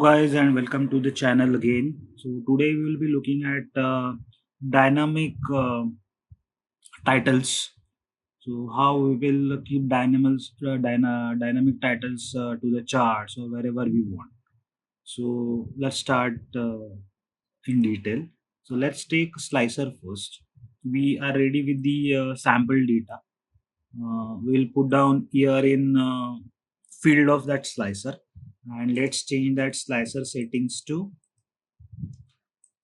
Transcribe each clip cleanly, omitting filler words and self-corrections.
Guys, and welcome to the channel again. So today we will be looking at dynamic titles. So how we will keep dynamic titles to the charts or wherever we want. So let's start in detail. So let's take slicer first. We are ready with the sample data. We'll put down here in field of that slicer, and let's change that slicer settings to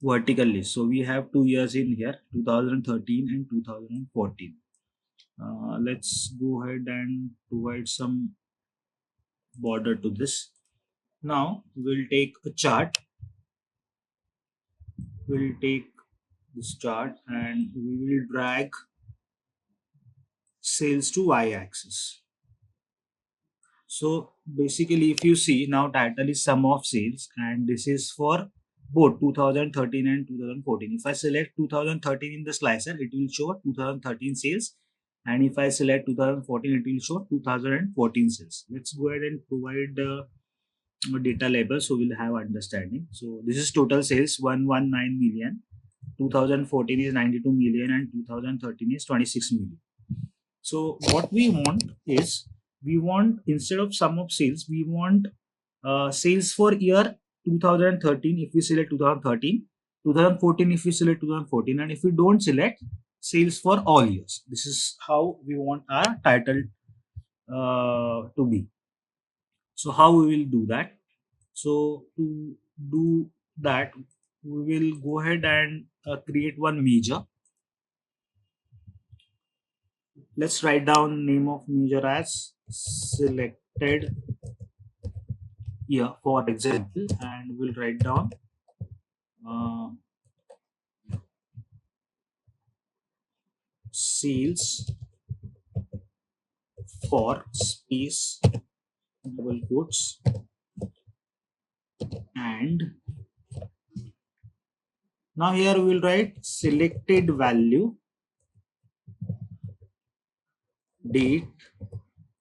vertical list. So we have 2 years in here, 2013 and 2014. Let's go ahead and provide some border to this. Now we'll take a chart. We'll take this chart and we will drag sales to y-axis. So basically, if you see now, title is sum of sales, and this is for both 2013 and 2014. If I select 2013 in the slicer, it will show 2013 sales, and if I select 2014, it will show 2014 sales. Let's go ahead and provide a data label so we'll have understanding. So this is total sales 119 million, 2014 is 92 million, and 2013 is 26 million. So what we want is, we want, instead of sum of sales, we want sales for year 2013 if we select 2013, 2014 if we select 2014, and if we don't select, sales for all years. This is how we want our title to be. So how we will do that? So to do that, we will go ahead and create one measure. Let's write down name of measure as selected year, for example, and we'll write down sales for space double quotes and now here we will write selected value date,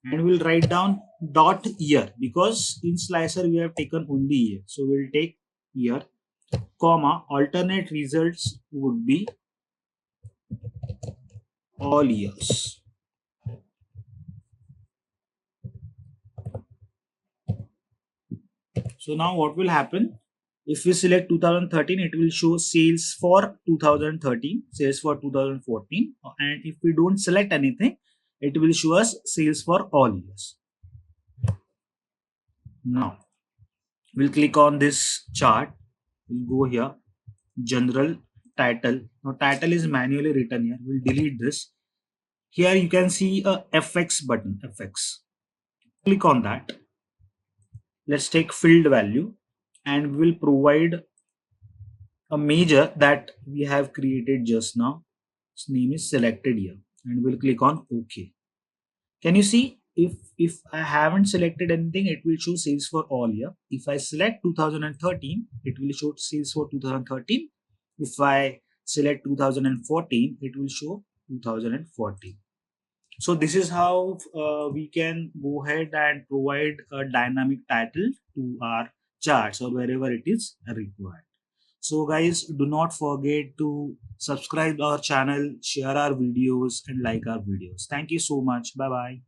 and we'll write down dot year because in slicer we have taken only year, so we'll take year, comma, alternate results would be all years. So now what will happen? If we select 2013, it will show sales for 2013, sales for 2014, and if we don't select anything, it will show us sales for all years. Now we'll click on this chart. We'll go here, general, title. Now title is manually written here. We'll delete this. Here you can see a FX button, FX. Click on that. Let's take field value and we'll provide a measure that we have created just now. Its name is selected here, and we'll click on OK. Can you see, if I haven't selected anything, it will show sales for all year. If I select 2013, it will show sales for 2013. If I select 2014, it will show 2014. So this is how we can go ahead and provide a dynamic title to our charts or wherever it is required. So guys, do not forget to subscribe our channel, share our videos, and like our videos. Thank you so much. Bye bye.